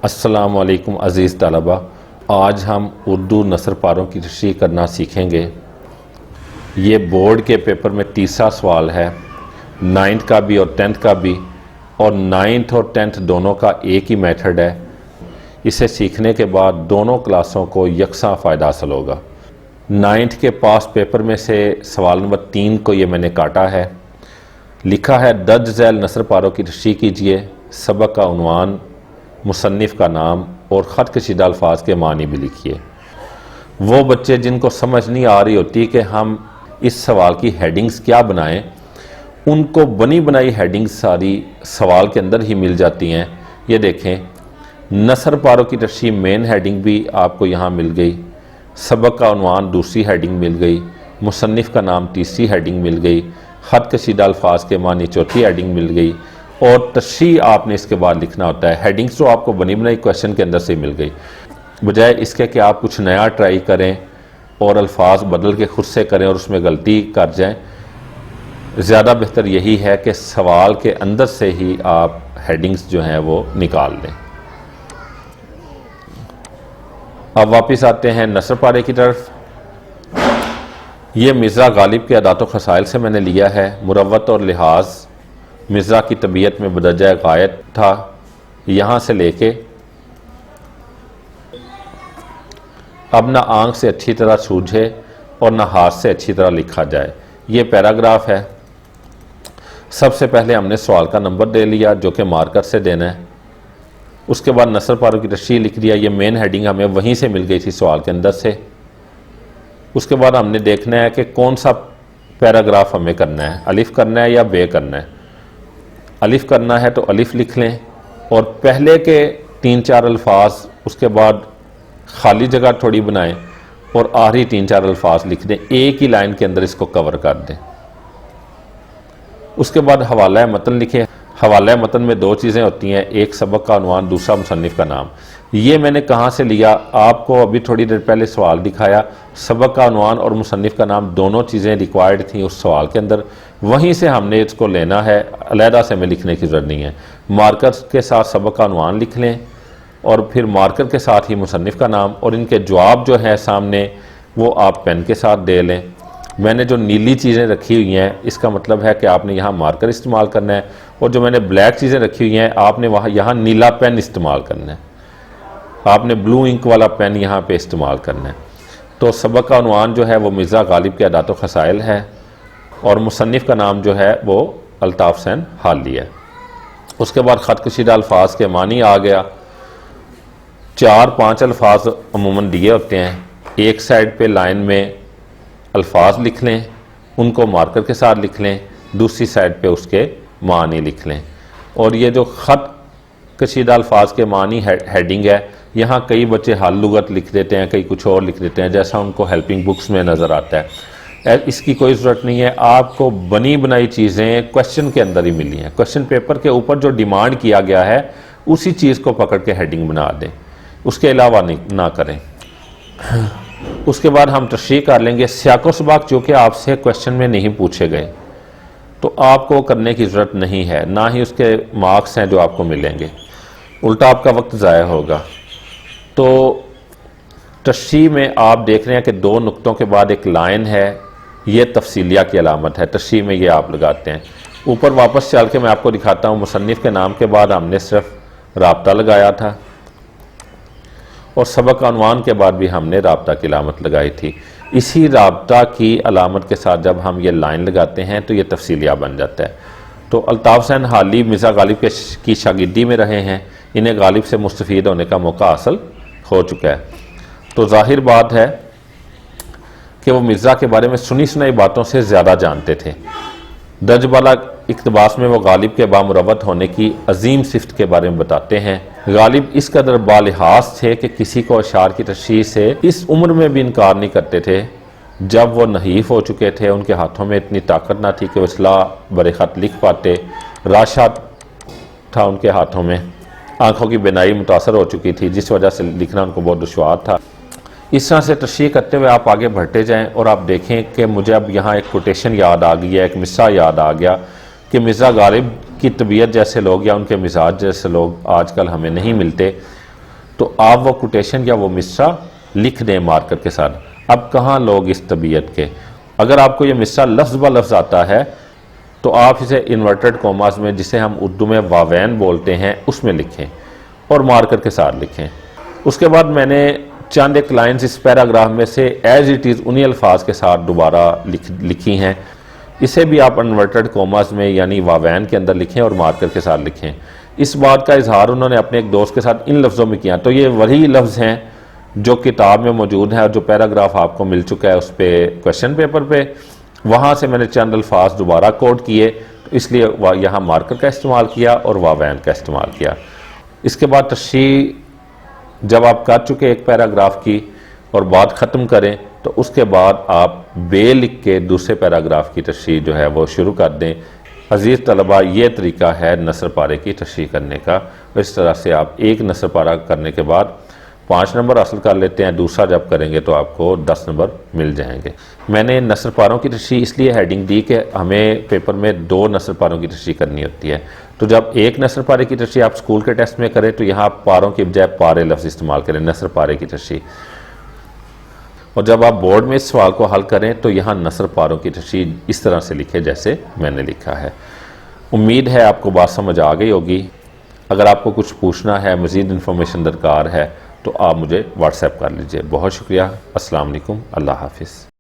अस्सलामु अलैकुम अज़ीज़ तलबा। आज हम उर्दू नसर पारों की तशरीह करना सीखेंगे। ये बोर्ड के पेपर में तीसरा सवाल है, 9th का भी और 10th का भी, और 9th और 10th दोनों का एक ही मेथड है। इसे सीखने के बाद दोनों क्लासों को यकसा फ़ायदा हासिल होगा। 9th के पास पेपर में से सवाल नंबर 3 को ये मैंने काटा है। लिखा है दर्ज झैल नसर पारों की तशरीह कीजिए, सबक का उन्वान, मुसन्निफ़ का नाम और ख़त कशीदा अल्फाज के मानी भी लिखिए। वो बच्चे जिनको समझ नहीं आ रही होती कि हम इस सवाल की हेडिंग्स क्या बनाएं, उनको बनी बनाई हेडिंग्स सारी सवाल के अंदर ही मिल जाती हैं। ये देखें, नसर पारों की तशरीह मेन हेडिंग भी आपको यहाँ मिल गई, सबक का उन्वान दूसरी हेडिंग मिल गई, मुसन्निफ़ का नाम तीसरी हेडिंग मिल गई, ख़त कशीदा अल्फाज के मानी चौथी हेडिंग मिल गई, और तशरीह आपने इसके बाद लिखना होता है। हेडिंग्स तो आपको बनी बनाई क्वेश्चन के अंदर से मिल गई। बजाय इसके कि आप कुछ नया ट्राई करें और अल्फाज बदल के खुद से करें और उसमें गलती कर जाएं, ज़्यादा बेहतर यही है कि सवाल के अंदर से ही आप हेडिंग्स जो हैं वो निकाल लें। अब वापस आते हैं नसर पारे की तरफ। ये मिर्ज़ा गालिब के अदात व खसाइल से मैंने लिया है। मुरव्वत और लिहाज मिर्ज़ा की तबीयत में बदरजा गायत था। यहाँ से लेके अब ना आंख से अच्छी तरह सूझे और ना हाथ से अच्छी तरह लिखा जाए, ये पैराग्राफ है। सबसे पहले हमने सवाल का नंबर दे लिया जो कि मार्कर से देना है। उसके बाद नसर पारों की तशरीह लिख दिया। ये मेन हेडिंग हमें वहीं से मिल गई थी सवाल के अंदर से। उसके बाद हमने देखना है कि कौन सा पैराग्राफ हमें करना है, अलिफ करना है या बे करना है। अलिफ करना है तो अलिफ लिख लें और पहले के 3-4 अल्फाज, उसके बाद खाली जगह थोड़ी बनाएं और आखिरी 3-4 अल्फाज लिख दें। एक ही लाइन के अंदर इसको कवर कर दें। उसके बाद हवाला मतन लिखें। हवाला मतन में 2 चीज़ें होती हैं, एक सबक का उन्वान, दूसरा मुसन्निफ़ का नाम। ये मैंने कहाँ से लिया, आपको अभी थोड़ी देर पहले सवाल दिखाया। सबक का उन्वान और मुसन्निफ़ का नाम दोनों चीज़ें रिक्वायर्ड थी उस सवाल के अंदर, वहीं से हमने इसको लेना है, अलहदा से हमें लिखने की ज़रूरत नहीं है। मार्कर के साथ सबक का उन्वान लिख लें और फिर मार्कर के साथ ही मुसन्निफ़ का नाम, और इनके जवाब जो है सामने वो आप पेन के साथ दे लें। मैंने जो नीली चीज़ें रखी हुई हैं इसका मतलब है कि आपने यहाँ मार्कर इस्तेमाल करना है, और जो मैंने ब्लैक चीज़ें रखी हुई हैं आपने वहाँ यहाँ नीला पेन इस्तेमाल करना है। आपने ब्लू इंक वाला पेन यहाँ पे इस्तेमाल करना है। तो सबक का उन्वान जो है वो मिर्ज़ा गालिब के अदात व खसाइल है, और मुसन्निफ़ का नाम जो है वो अल्ताफ़ हुसैन हाली है। उसके बाद ख़त कशीदा अल्फाज के मानी आ गया। 4-5 अल्फाज अमूमन दिए होते हैं। एक साइड पे लाइन में अल्फाज लिख लें, उनको मार्कर के साथ लिख लें, दूसरी साइड पे उसके मानी लिख लें। और ये जो ख़त कशीदा अल्फाज के मानी हेडिंग है, यहाँ कई बच्चे हल लुगत लिख देते हैं, कई कुछ और लिख देते हैं, जैसा उनको हेल्पिंग बुक्स में नज़र आता है। इसकी कोई ज़रूरत नहीं है। आपको बनी बनाई चीज़ें क्वेश्चन के अंदर ही मिली हैं। क्वेश्चन पेपर के ऊपर जो डिमांड किया गया है उसी चीज़ को पकड़ के हेडिंग बना दें, उसके अलावा ना करें। उसके बाद हम तशरीह कर लेंगे। सियाक़ो सबाक़ जो कि आपसे क्वेश्चन में नहीं पूछे गए तो आपको करने की ज़रूरत नहीं है, ना ही उसके मार्क्स हैं जो आपको मिलेंगे, उल्टा आपका वक्त ज़ाया होगा। तो तशरीह में आप देख रहे हैं कि 2 नुक्तों के बाद एक लाइन है, ये तफसीलिया की अलामत है। तशरीह में ये आप लगाते हैं। ऊपर वापस चल के मैं आपको दिखाता हूँ। मुसन्निफ़ के नाम के बाद हमने सिर्फ राब्ता लगाया था, और सबक का उन्वान के बाद भी हमने राब्ता की अलामत लगाई थी। इसी राब्ता की अलामत के साथ जब हम ये लाइन लगाते हैं तो ये तफसीलिया बन जाता है। तो अल्ताफ़ हुसैन हाली मिर्ज़ा गालिब की शागिर्दी में रहे हैं, इन्हें गालिब से मुस्तफ़ीद होने का मौका हासिल हो चुका है। तो जाहिर बात है कि वो मिर्ज़ा के बारे में सुनी सुनाई बातों से ज़्यादा जानते थे। दर्ज वाला इक़्तिबास में वो गालिब के बामुरव्वत होने की अजीम सिफ़त के बारे में बताते हैं। गालिब इस कदर बालिहाज थे कि किसी को अशार की तशरीह से इस उम्र में भी इनकार नहीं करते थे। जब वो नहीफ़ हो चुके थे, उनके हाथों में इतनी ताकत ना थी कि वो इसला बरे ख़त लिख पाते। राशा था उनके हाथों में, आँखों की बिनाई मुतासर हो चुकी थी, जिस वजह से लिखना उनको बहुत दुश्वार था। इस तरह से तशरीह करते हुए आप आगे बढ़ते जाएं और आप देखें कि मुझे अब यहाँ एक कोटेशन याद आ गई है, एक मिसरा याद आ गया कि मिर्ज़ा गालिब की तबीयत जैसे लोग या उनके मिजाज जैसे लोग आजकल हमें नहीं मिलते। तो आप वो कोटेशन या वो मिसरा लिख दें मार्कर के साथ। अब कहाँ लोग इस तबीयत के, अगर आपको ये मिसरा लफ्ज़ ब लफ्ज़ आता है तो आप इसे इन्वर्टेड कॉमास में, जिसे हम उर्दू में वावैन बोलते हैं, उसमें लिखें और मार्कर के साथ लिखें। उसके बाद मैंने चंद एक लाइन्स इस पैराग्राफ में से एज इट इज़ उन्हीं अल्फाज के साथ दोबारा लिखी हैं। इसे भी आप इन्वर्टेड कॉमास में यानी वावैन के अंदर लिखें और मार्कर के साथ लिखें। इस बात का इजहार उन्होंने अपने एक दोस्त के साथ इन लफ्ज़ों में किया। तो ये वही लफ्ज़ हैं जो किताब में मौजूद है और जो पैराग्राफ आपको मिल चुका है उस पर क्वेश्चन पेपर पे, वहाँ से मैंने चंद अल्फाज दोबारा कोड किए, तो इसलिए यहाँ मार्कर का इस्तेमाल किया और वावैन का इस्तेमाल किया। इसके बाद तशरीह जब आप कर चुके एक पैराग्राफ की और बात ख़त्म करें तो उसके बाद आप बे लिख के दूसरे पैराग्राफ की तशरीह जो है वो शुरू कर दें। अज़ीज़ तलबा, ये तरीका है नसर पारे की तशरीह करने का। इस तरह से आप एक नसर पारा करने के बाद 5 नंबर हासिल कर लेते हैं, दूसरा जब करेंगे तो आपको 10 नंबर मिल जाएंगे। मैंने नसर पारों की तशरीह इसलिए हेडिंग दी कि हमें पेपर में 2 नसर पारों की तशरीह करनी होती है। तो जब एक नसर पारे की तशरीह आप स्कूल के टेस्ट में करें तो यहाँ आप पारों की बजाय पारे लफ्ज़ इस्तेमाल करें, नसर पारे की तशरीह। और जब आप बोर्ड में इस सवाल को हल करें तो यहाँ नसर पारों की तशरीह इस तरह से लिखे जैसे मैंने लिखा है। उम्मीद है आपको बात समझ आ गई होगी। अगर आपको कुछ पूछना है, मज़ीद इन्फॉर्मेशन दरकार है, तो आप मुझे व्हाट्सएप कर लीजिए। बहुत शुक्रिया। अस्सलाम वालेकुम। अल्लाह हाफिज़।